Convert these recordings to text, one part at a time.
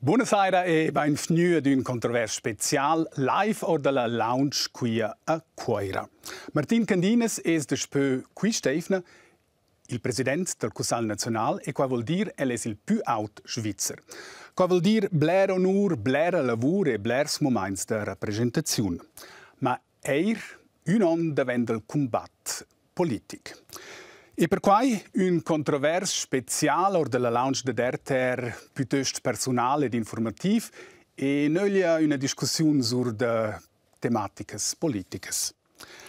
Buonasera e benvenuti ad un controverso speciale live o dalla lounge qui a Coira. Martin Candines è qui Stefano, il presidente del Consiglio nazionale e qua vuol dire è il più alto svizzero. Qua vuol dire bler onur, bler lavoro e bler momenti di rappresentazione. Ma un anno diventa il combatto politico. E per cui un controverso speciale della lounge de DRTR piuttosto personale ed informativo e noi una discussione su tematiche politiche.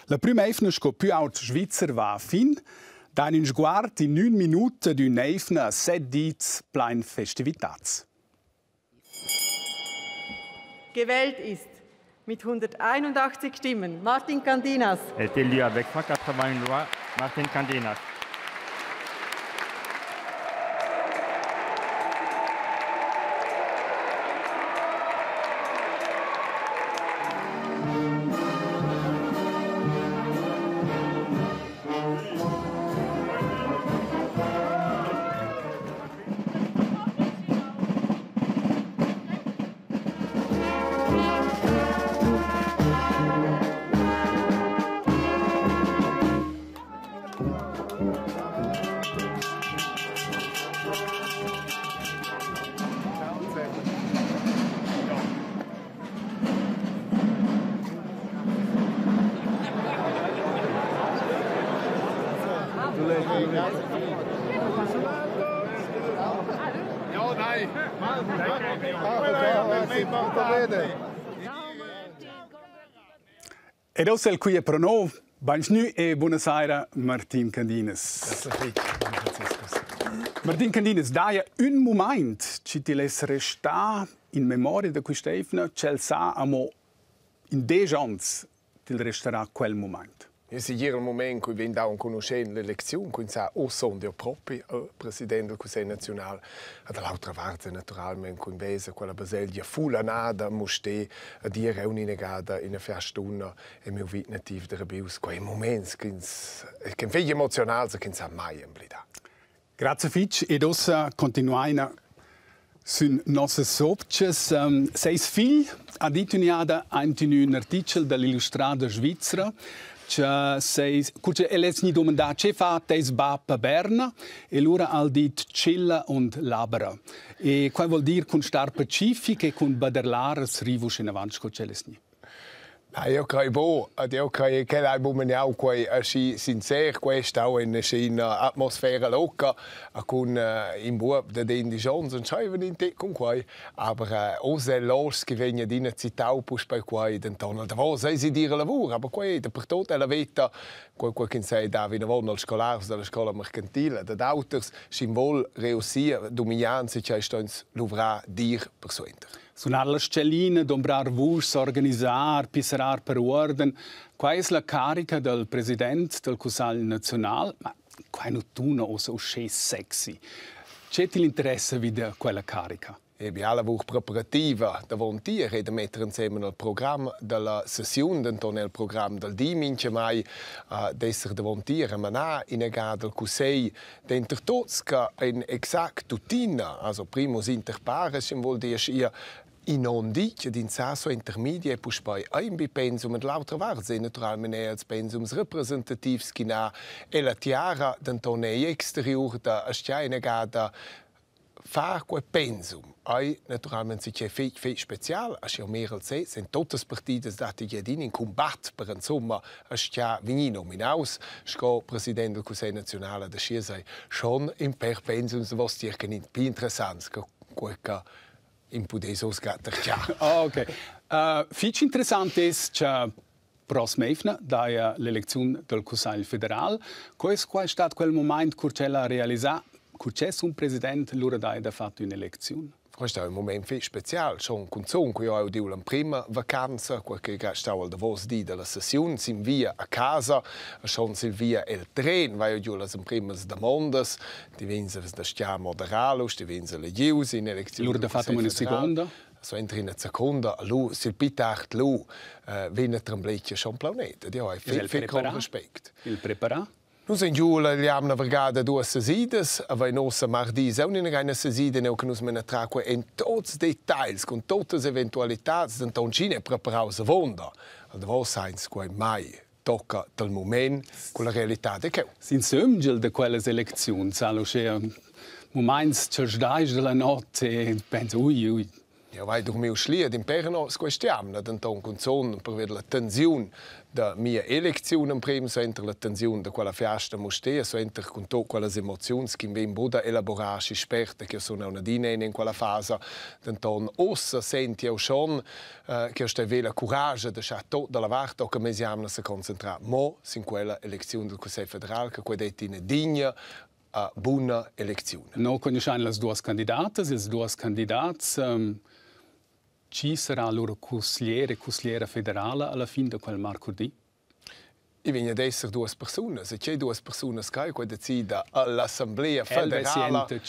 La prima evne che più alto Svizzera va a fin, da un sguardo in 1 minuto di un'evne a 7 dies plein festività. Gewählt ist mit 181 Stimmen Martin Candinas. Est élu avec 181 voix Martin Candinas. Ed è qui a Prono. Benvenuti e buonasera Martin Candines. Martin Candines, dai un momento che ti laisse restare in memoria di questa evne, c'è il sa amo in 10 anni ti resterà quel momento. Es ist ein Moment, in dem wir conosciamo l'elezione, quindi o sono io proprio presidente del Consiglio nazionale, e dall'altra parte naturalmente con Vesa quella baselgia fulanada moste a dire un'inegata in una festuna e mio vit nativo de Rebius, quei momenti che figli emozionali che non mai imblida. Grazie Fitch ed ossa continuiamo su nostre sopces. Seis figli ha dituniada un articolo dall'Illustrata Svizzera. Cuce elesni domanda che fa tes bappa Berna e lura al dit Cilla und Labera. E qua vuol dire con star pacific e con baderlares rivus in avanti con celesni. Io credo che l'album è anche sincero, questa è un'atmosfera loca, con in buon da den Dijon und schreiben in te con quai, aber ose los che venga di una città pus per quai den tonal da voce si dire lavoro, aber quai da per tutta la vita quel che sai da vi lavoro al scolars della scuola mercantile, da d'auters simbol reusir dominanza che stons l'uvra dir per suenter. Sunar la scelline, dombrar vus, organizzar, pisserar per ordine. Qua è la carica del presidente del Consiglio nazionale, ma qua non tu non so sexy. C'è l'interesse di quella carica? E bi alla voce preparativa da volontieri e da mettere insieme il programma della sessione, d'intone il programma del dimince mai d'essere da volontieri, ma na in ega del Consiglio dentro tutti che in exact tutina, also primus inter pares, in vuol dire in non dice di insasso intermedia e poi poi ein bi pensum und l'altra varse naturalmente als pensums representativs china e la tiara d'intone exterior da asciaina gada fa quel pensum. Ai naturalmente si c'è fe speciale, a sia mehr als se, sind totes partides dati jedin in combat per insomma a sia vini nominaus, sco presidente del Consiglio nazionale da sia sei schon im per pensums was dir kein più interessant, quel in pudesos gatter ja. Ok. Fitch interessante ist che prossima evne da l'elezione del Consiglio federale, qual è stato quel momento che c'è realizzato che un presidente lura da fatto un'elezione? Questo è un momento speciale, sono con cui ho detto la prima vacanza, che è stata la voce della sessione, siamo via a casa, sono via il treno, vai giù le prime domande, diventa da stia moderale, diventa le giuse in elezione. Lura da fatto una seconda? So entri in una seconda, lui, sul pitart, lui, viene tremblecchia schon planeta. Io ho viel rispetto. Il prepara? Noi in Giula abbiamo una vergata due sesides, e noi martedì siamo in una seside che noi abbiamo trattato in tutti i dettagli, con tutte le eventualità, in Toncina è preparato a vonda. Allora, Sainz, mai tocca dal momento con la realtà di che. Sin sömgel de quelle elezioni, allo c'è momenti cercai della notte e penso ui. Ja, vai durch mich schliert in Perno squestiam, dann con son per vedere la tensione da mia elezione prima, so entre la tensione da quella festa mostea, so entre con to quelle emozioni che in boda elaborarsi sperte che sono una dinene in quella fase, dann ossa senti auch schon che sta vela coraggio da chateau dalla varta che mi siamo se concentrare mo in quella elezione del Consiglio federale che quella è digna a buona elezione. No conosciamo le due candidate, le due candidati. Ci sarà la loro consigliera federale alla fine di quel mercoledì? I vengono ad essere due persone. Se c'è due persone che decidono all'Assemblea federale,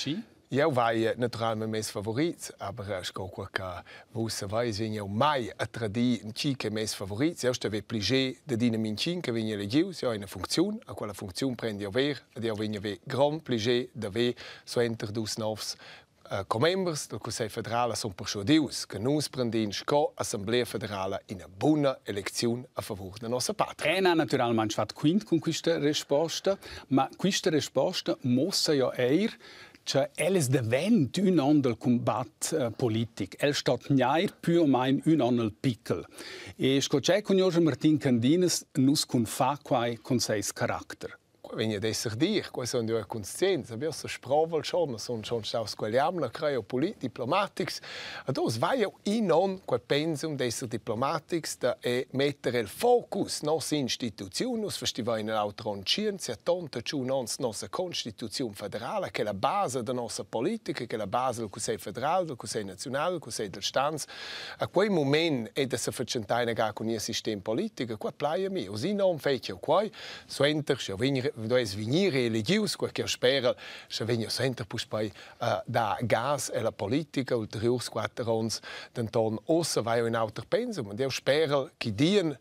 io vai naturalmente mes favoriti, aber ich glaube che você vai venha mai a tradire chi che mes favoriti. Io stavo pligé de dine mincin che venha elegiu, se ho una funzione, a quella funzione prendi over, ed io venha ve grand pligé de ve so enter dus novs members del Consiglio federale sono persuadius che noi prendiamo l'Assemblea federale in una buona elezione a favore della nostra patria. E naturalmente fatto quindi con questa risposta, ma questa risposta mostra ja eir che elles devent un an del combat politic. El stat niair più o meno un an al pickel. E scocè conosce Martin Candinas nus con fa quai con seis carattere. Wenn ich das dir, quasi sind ja Konsistenz, wir so spravel schon aus qualiamna creo diplomatics. Das war ja non quel pensum des diplomatics da mettere il focus nos istituzioni, nos festiva in l'autron scienza tonta ciù nostra Costituzione federale che è la base della nostra politica, che è la base del Consiglio federale, del Consiglio nazionale, del Consiglio del Stanz. A quel momento è da se facentare con il sistema politico, qua plaia mi, così non fece qua, so enter, dovesse venire elegius, quel che spero, se venga sempre poi da gas e la politica ulteriors 4 anni, dann ossa vai in altro pensum, und io spero che dien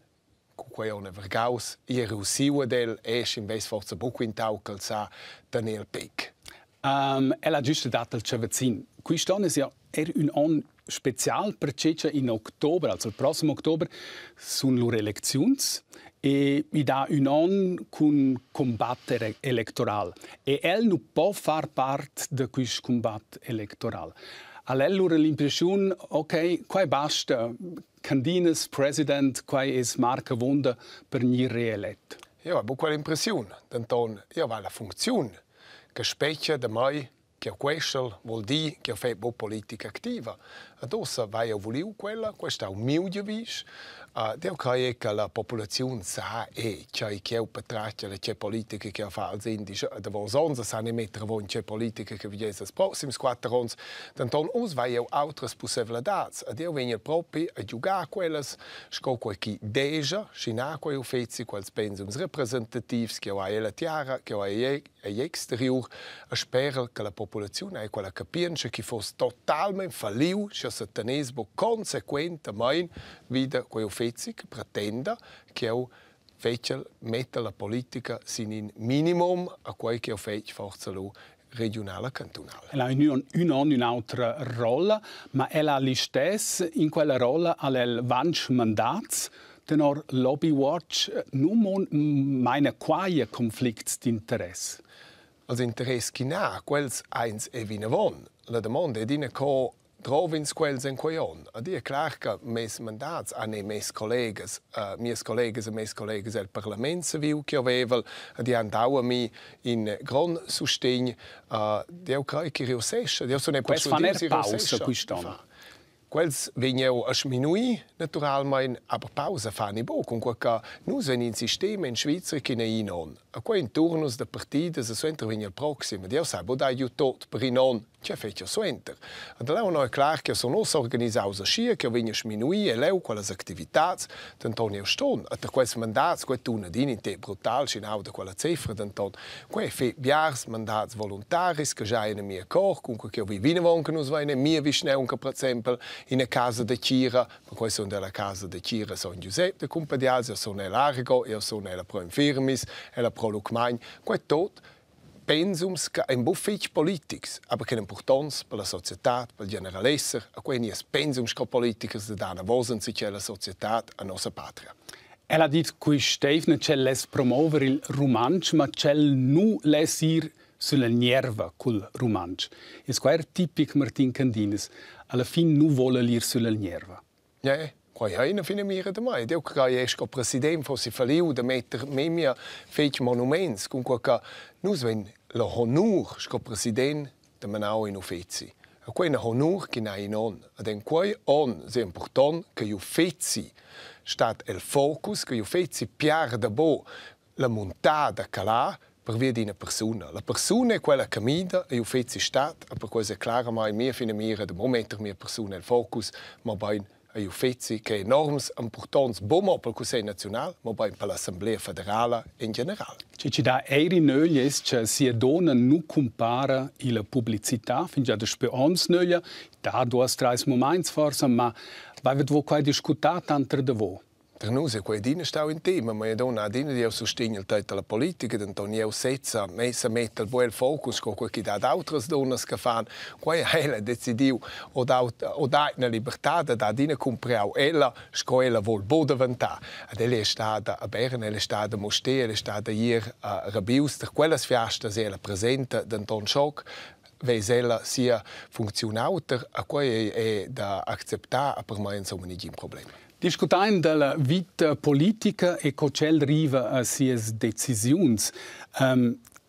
quei one vergaus Jerusalem del es in vez forza buco in taucal sa Daniel Peck. È la giusta data al Cevezin. Quest'anno è un anno speciale perché in ottobre, also il prossimo ottobre, sono le elezioni e vi dà un anno con combattere elettorale. E elle non può far parte di questo combatto elettorale. Allora l'impressione, ok, qua basta, Candinas, president, qua è marca vonda per non rieletto. Io ho quell'impressione, dann io ho la funzione che specchia da me che questo vuol dire che ho fatto politica attiva. Adesso vai a volere quella, questo è un mio giudizio. Io credo che la popolazione sa che io betrachte le politiche che ho fatto als indice. Da vuol sonst sa ne mettere von che politiche che vi es prossims 4 anni. Dann us vai io altre possibilità. Io vengo proprio a giocare quelles, sco qualche deja, scina quei fezzi quels pensums representativi che ho alla tiara, che ho all'exterior, a spero che la popolazione è quella capisce che fosse totalmente falliu, che se tenesbo conseguentemente vide quei fezzi che pretenda che io metta la politica sin in minimum a quel che io faccio forza lo regionale e cantonale. Ella ha un'altra rolla, ma ella ha stessa in quella rolla al vanch mandats tenor lobby watch non meine quaie conflicts d'interesse. Also interesse che na, quels eins e vinavon. La domanda è di co trovins quels en quaion. Ed è clar che mes mandats a mes collegas e mes collegas del Parlament civil che avevel, ed andau mi in gran sostegno io credo che riusesce. Io sono per pausa quest'anno. Quels vengono a sminuire, naturalmente, aber pausa fanno bo. Comunque, noi siamo in sistema in Svizzera che ne non. A quei turnus de partite se sono intervenuti al prossimo. Dio sa, bo da aiuto per in non c'è fece suenter. E da lei è chiaro che sono organizzati scia che vengono sminuire leu quelle attività d'Antonio Ston. E da questo mandato, questo una dinite brutal, ci da quella cifra d'Antonio. Qua è biars mandati volontari che già in mia cor, comunque che vi vengono che noi vengono mia vicino per esempio in casa de Cira, per questo sono della casa de Cira San Giuseppe de Compadias, io sono l'Argo, io sono la Pro Infirmis, e la Pro Lucmagn. Questo pensums che è un buffet politics, aber che è importante per la società, per il generalesser, e quindi è pensums che politici da danno vosen sich alla società, a nostra patria. Ella ha detto che Stefano c'è les promuovere il romanzo, ma c'è nu les ir sulla nerva col romanzo. E questo è tipico Martin Candines. Alla fine nu vuole ir sulla nerva. Ja, qua è fine mira da mai. Io credo che il presidente fosse fallito da mettere mia fece monumenti, comunque che noi abbiamo l'onore che presidente da manau in uffici. E questo onore che noi non. Ed in questo è importante che gli uffici stat il focus, che gli uffici piar da bo la montata calà per via di una persona. La persona è quella che cammina e gli uffici stat, e per questo è chiaro che mia fine mira da mettere mia persona il focus, ma poi gli uffici che è enorme importanza, non per il Consiglio nazionale, ma per l'Assemblea federale in generale. Ci dà eri nöglies che si dona nu compara la pubblicità, fin già da speons nöglia, da 2-3 momenti forse, ma vai vedere qua discutato entre de voi. Per noi è questo sta in tema, ma è una dina di sostegno alla politica, Antonio Setza, messa mette il buon focus con quel che da altre donne che fanno, qua ella decidiu o da una libertà da dina comprare ella, scuola vuol boda vantà. Ed ella è stata a Bern, ella è stata a Mosté, ella è stata ieri a Rabius, quelle feste ella presente d'Anton Schock, se ella sia funzionauter, a cui è da accettare, per me insomma non è un problema. Discutendo della vita politica e come arriva a sies decisioni,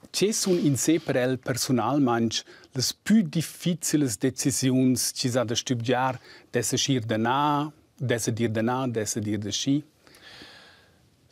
ci sono in sé per il personalmente le più difficili decisioni che si ha da studiare, desse dir da na, desse dir da na, desse dir da sci?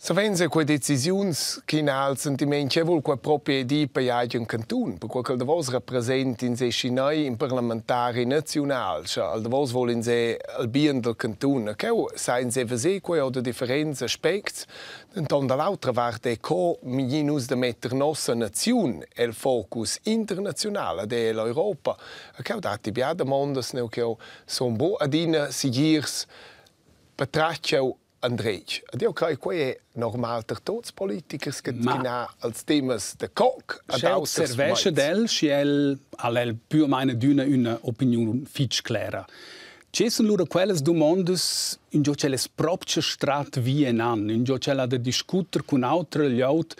Se vengono quelle decisioni che hanno il sentimento che vuole propria idea per il canton, per quel che il vostro rappresenta in sé scinai in parlamentari nazionali, cioè il vostro vuole in sé il bien del canton, che sai in sé vedere quelle o differenze aspetti, dan dall'altra parte è come migliorare da mettere nostra nazione e il focus internazionale dell'Europa, che ha dato via da mondo che sono buoni a dire seguirsi per tracciare Andrej. Io credo che è normale per tutti i politici che hanno i temi del coc. Se servesse del, se ha più o meno un'opinione fix clara. Ci sono loro quelle domande in cui c'è le proprie strade vie in anno, in cui c'è da discutere con altri ljudi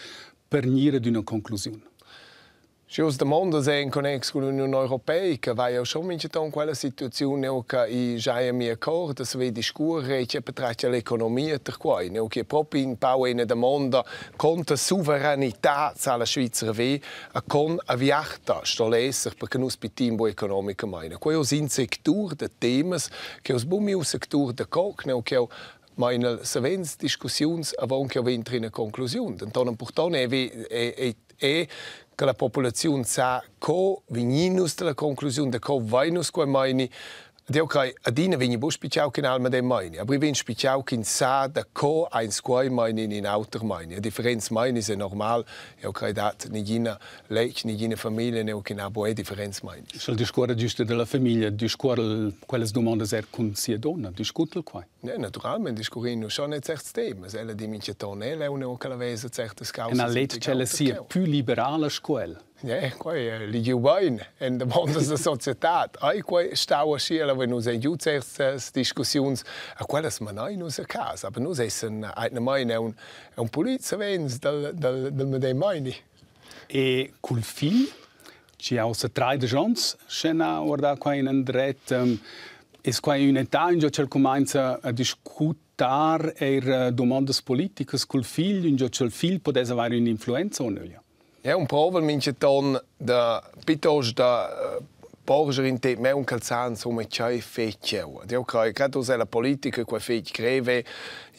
per venire ad una conclusione. Se le domande sono in connessione con l'Unione Europea, che va schon in quella situazione che già è mia accordo, se vedi discorrere e per l'economia per cui, che proprio in una domanda con la sovranità della Svizzera e con la viarta stolesser perché non spittimbo economica mai. Questo è un settore di temi che è un settore di coc, che meine sevens discussioni avon che ventre in conclusione. Então importante è che la popolazione sa co veninus della conclusione de co vainus co meine Io credo che adina viene più spicciato che in alma dei mani, ma viene spicciato che in sa da co ein squai mani in alter mani. La differenza mani è normale. Io credo che nessuna legge, nessuna famiglia non ha buona differenza mani. Se il discorso giusto della famiglia, discorre quelle domande con sia donna, discute qua. Ja, naturalmente discorriamo schon nicht certi temi. Se la dimensione è una che la vese certe cause. E la legge che sia più liberale a scuola. Ja, qua li giovani in de mondo della società. Ai qua stau a schiela, wenn uns ein jutzers diskussions, a quelles man in unser casa, aber nus essen eine meine un polizia vens del medei meine. E col figlio ci ha ossa tre de gens, scena ora qua in andret es qua in età in cui comincia a discutere domande politiche col figlio, in cui il figlio potesse avere un'influenza o no? Ja, un problem in ton da pitos da porger in te me un calzan so me chai feccheu. Io credo che la politica qua fec greve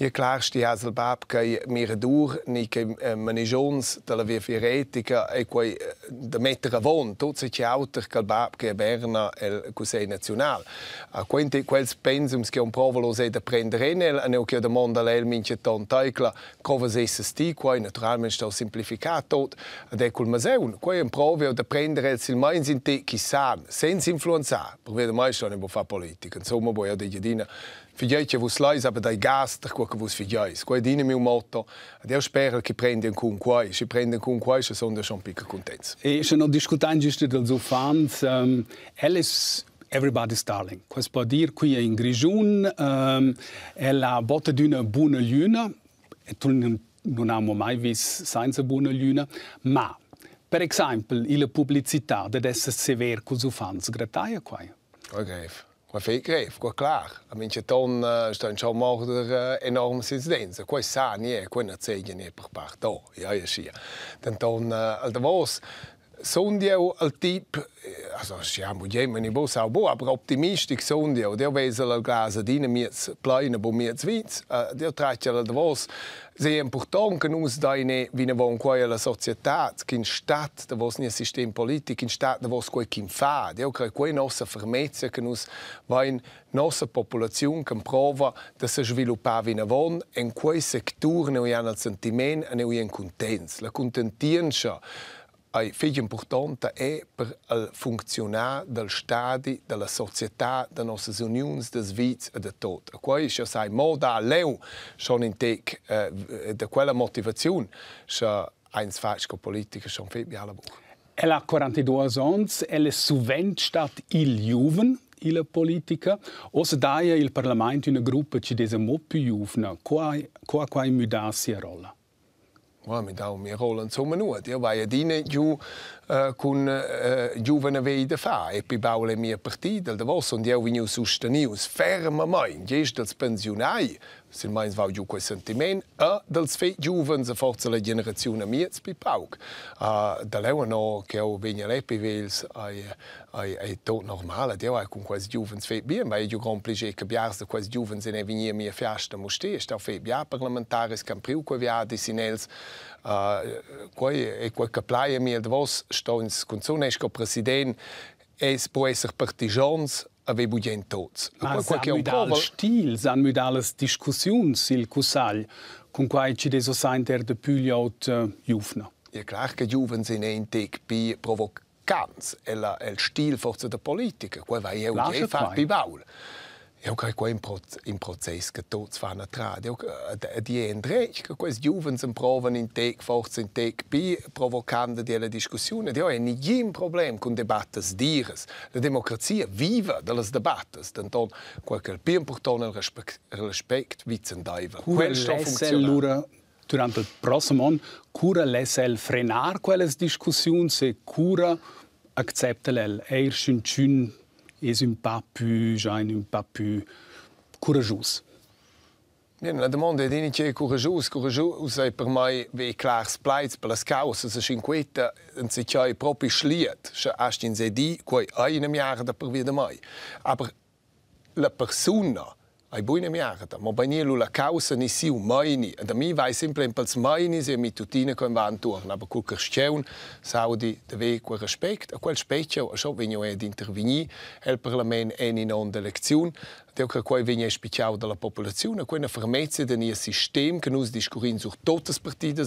Ja, klar, sti Haselbab che miradur ni che manejons della via fieretica e quei da mettere a von tutti i autor che bab che Berna el Cusei Nazionale. A quindi quels pensums che un provolo se da prendere nel ne che da mondo l'el mince ton taicla covas esti quei naturalmente sto semplificato ad ecol maseun quei un provio da prendere il mains in te chissà senza influenzare per vedere mai sto ne può fare politica insomma poi a de jedina figliette vos lais aber dai gast quo che vos figliais quei dine mio motto ad io spero che prendem con quai si prendem con quai se sono schon pica contents e se no discutan giusto del so fans Alice Everybody's Darling. Questo può dire qui in Grigion è la botta di una buona luna e tu non abbiamo mai visto senza buona luna, ma per esempio la pubblicità deve essere severa con i fans grattaia qua. Ok. Qua fai greve, qua clar. A mince ton stan schon morder enorm sendenza. Qua sa nie, qua na zegna nie per part. Oh, ja sia. Dan ton al davos sondio al tip, also siamo jemeni bo sau bo, aber optimistisch sondio. Der wesel al glasa dine miets pleine bo miets vins. Der tratja al davos sehr important che nus daine vina von quai la società, che in stat da vos nie sistem politic in stat da vos quai kim fa. Io crei quai nossa fermezza che nus vain nossa popolazione che prova da se sviluppar vina von en quai sector ne han al sentiment e ne han contents. La contentienza è figlio importante è per il funzionare del stadi, della società, delle nostre unioni, delle vite e di tutto. E poi, se sai, moda leu, sono in te, da quella motivazione, se eins falsch con politica, sono febbi alla buca. Elle ha 42 anni, elle è sovente stata il giovane in la politica, o se daia il Parlamento una gruppa che è molto più giovane, qua mudarsi a rolla. Mi dà una rolla insomma nuova. Io vai a dire giù con giovane vede fa e poi baule mie partite. Da voi sono io venuto sostenuto fermamente, già dal pensionai, se mai va giù quel sentimento, e dal fe giovani, a forza la generazione mia, per pauc. Da lei no che ho venuto lì per vels è tutto normale. Io ho con questi giovani fe bene, ma io complice che biars da questi giovani ne venire mia festa mostrare. Sto fe bia parlamentari scampriu que via di sinels. Quei che plaia mia davos sto in consonesco presidente es può essere partigians avevo gen tots. Ma qualche un stil, san modales discussions il cusal con quai ci deso sainter de pugliot juvna. Ja klar che giuven sin entek bi provocants el stil forza da politica, quai vai eu je fa bi baul. Io credo che in processo che tutti fanno trade. Di Andrej, che questi giovani provano in te, forse in te, più provocando delle discussioni. Io ho nessun problema con debatte dires. La democrazia vive dalle debatte. Quindi, quel che è più importante è il rispetto vicendaiva. Questo funziona. Durante il prossimo anno, cura l'essere frenare quelle discussioni e cura accettare l'erschun est un pas plus courageuse. La domanda è di courageuse. Courageuse è per me un chiaro spleits per le cause. Se cinquetta non si c'è proprio schliet. Se hast in sedi, quei eine Jahre da per via mai. Aber la persona ai buone miarda, ma bene la causa ni si umani. Da mi vai sempre in pels maini se mi tutine con van torna, aber quel question saudi deve quel rispetto, a quel specchio, so venio ad intervenire il Parlamento in non d'elezione. Io credo che viene speciale della popolazione, quella fermezza di un sistema che noi discorriamo su tutte le partite,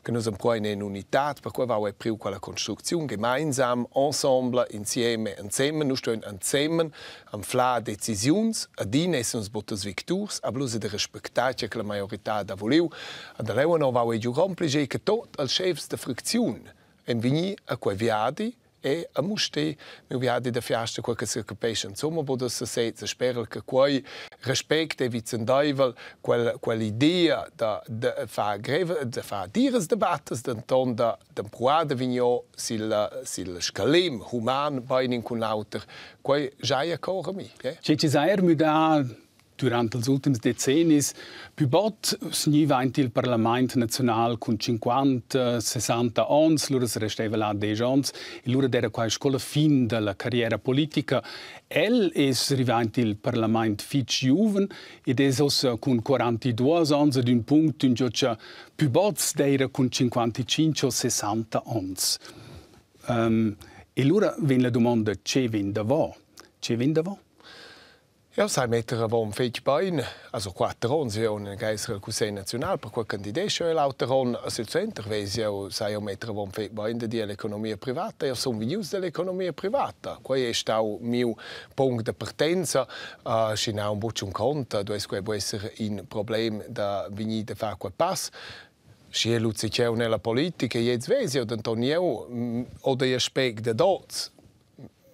che noi abbiamo in unità, per cui va a più quella costruzione, gemeinsam, ensemble, insieme, noi stiamo insieme, a fare decisioni, a dire che sono le vittorie, a blusa di rispettare che la maggiorità ha voluto, e da lei non va a complice che tutti i chefs di frazione vengono a quei viadi, e a muste mi viadi da fiasta quel che si capisce insomma può se spero che quel rispetto e vicendaivel quell'idea da fa greve da fa dires debattes d'anton da proada vigno sil scalem human beinin con lauter quei già ancora mi Ci sai mi da durante gli ultimi decenni, più bot sniva il Parlamento nazionale con 50-60 anni, loro si restava là 10 anni, e loro era qua scuola fin della carriera politica. El è arrivato il Parlamento fitch giovane ed è con 42 anni ad un punto in cui più bot era con 55 o 60 anni. E allora viene la domanda, c'è viene da voi? C'è viene da voi? Ja, sai mettere avon fetch bein, also 4 anni io in Geisel Consiglio Nazionale per quel candidato e l'altro anno sul centro vesi io sai mettere avon fetch bein dell'economia privata, io sono venuto dall'economia privata. Questo è stato il mio punto di partenza, ci ho un po' conto, dove può essere un problema da venire a fare quel passo. Si è lucidato nella politica e adesso vesi io Antonio o degli aspetti da dots,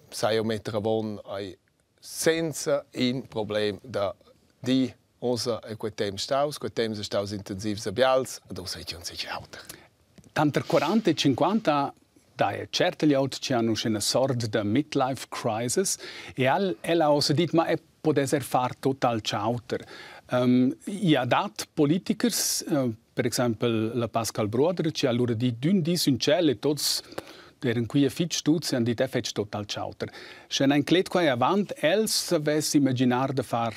sai mettere avon senza un problema da di usa e quei tempi staus intensivs abials, e sei non sei altro. Tanto 40 e 50 dai certi gli altri ci hanno una sorta di midlife crisis e ella ha detto ma può essere fare total chauter. I ha dato politici, per esempio la Pascal Broder, ci ha loro detto d'un di un cielo e tutti erano qui a fitch stuzzi e dit fetch total chauter. Se un clet qua avanti, els avesse immaginar de far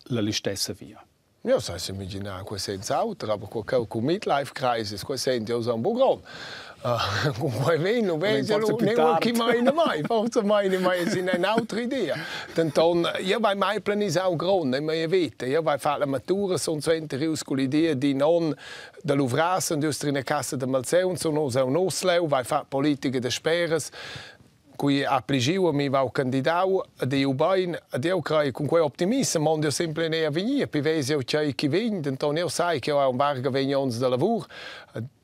la stessa via. Ja, sai si immaginar questo senza altro, ma con midlife crisis, questo senti io sono un po' grande. Con quei veni non vedi neanche mai, forse mai si è un'altra idea. Tanto io vai mai pianificato grande in mia vita, io vai fare la matura, sono sempre rius con l'idea di non dell'uvrasa, industria in casa di Malzeun, sono un osleu, vai fare politica di speras. Cui a prigiu mi va candidato a io bain a io credo con quel ottimismo mondo sempre ne a venire per vesi che chi viene Antonio io sai che ho un varga venions da lavoro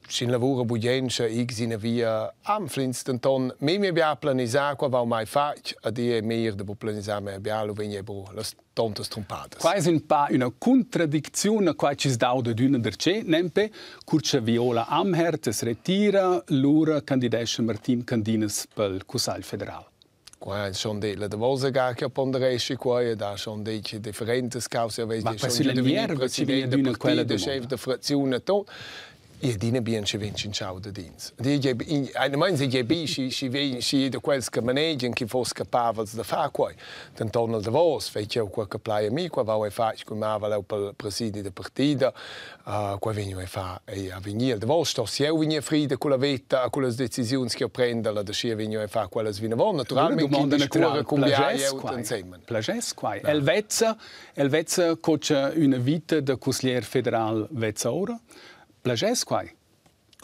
sin lavoro bugenza x in via amflins Anton mi abbia planificato qua va mai fac a die mehr de planificare abbia lo venie bo las tontas trompadas. Quasi un pa una contraddizione qua ci sdau da d'una derce nempe curcia Viola Amherd es retira l'ura candidato Martin Candinas pel Consiglio federale. Qua sono delle cose che ponderesci qua da sono dei differenti cause ma quasi la nerva ci viene d'una quella de chef de frazione to e dine bien ci vince in ciao de dins. Eine meinse je bi si de quels che manegen che fos capabels da fa qua. Tanto de vos fece quel che playa mi qua va e fa con ma va per presidi de partida qua venio e fa e a venire de vos sto si venire fride con la vetta con le decisioni che prende la de si venio e fa quelle svinavon naturalmente in discuore con insieme. Plages qua. El vezza coach una vita de consigliere federale vezza ora. Plages qua.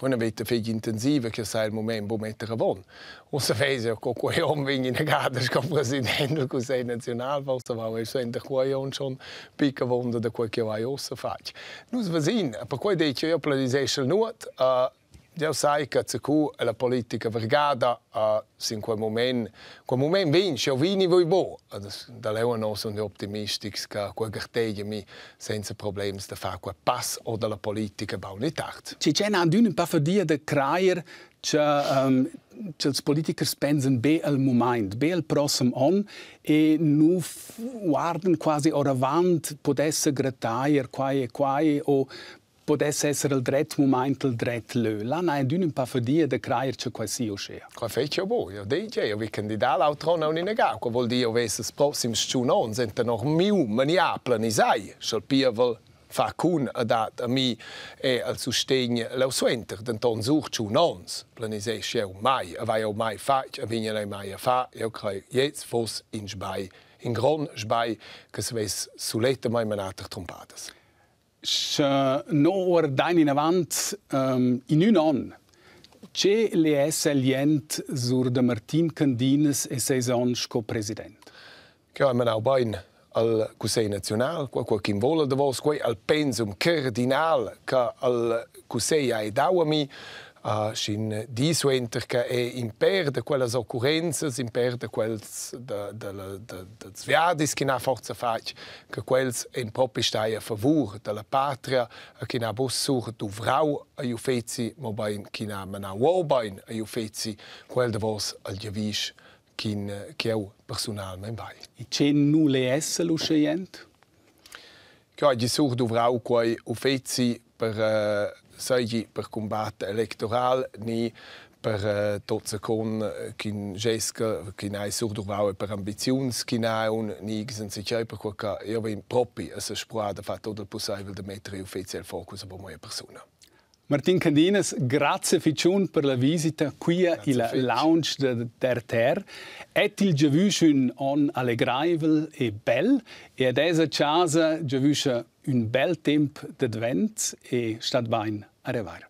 Una vita figli intensiva che sai il momento può mettere a von. O se vede che quei uomini in negata come presidente del Consiglio nazionale, forse va a sentire quei uomini schon picca vonda da quel che vai ossa faccia. Non si vede, per cui dice io planisce il nuot, io sai che la politica vergata in quel momento vince, o vini voi bo. Da lei non sono ottimistici che quel garteglia mi senza problemi da fare quel passo o dalla politica baunitart. Ci c'è un po' di creier che i politici pensano bene al momento, bene al prossimo anno e non guardano quasi ora avanti, potesse grattare qua e o potesse essere il dretto momento, il dretto lö. Là non è un po' di creier che quasi uscì. Qua fece bo, io dice, io vi candidato all'altro non in negato, qua vuol dire che i prossimi 2 anni sono noch più maniapoli, sai, sul piavel fa con a me e al sostegno lo suenter, tanto sucht 2 anni, planisce io mai, vai io mai faccio, viene mai a fare, io credo, jetzt fosse in sbai, in gran sbai, che si vesse suletta mai manata trompadas. No ora dai in avanti in un anno c'è l'ESLient sur de Martin Candinas e sei anni come presidente. Che abbiamo auch bene al Consiglio nazionale, qualcuno che vuole da voi, al pensum cardinale che al Consiglio ha dato a me, sin disuenter che è imperde quelle occorrenze, imperde quelle sviadis che ha forza fac, che quelle in proprio stai a favore della patria, che ha bossur du vrau a ufezi, ma ben che ha mana wobain a ufezi, quel de vos al javish che eu personalmente vai. E c'è nulla essa lo scegliente? Che oggi sur dovrau quei uffizi per combattere elettorale ni per tutto con kin gesca kin ai sur dovrau per ambizions kin ai un ni senza c'è per qualche io vin propri a se spuada fa tutto il possibile da mettere uffizi al focus per moja persona. Martin Candinas, grazie ficiun per la visita qui il lounge der Ter. Et il giavusch un on allegraivel e bel e ad esa casa giavusch un bel temp d'advent e stat bain a revar.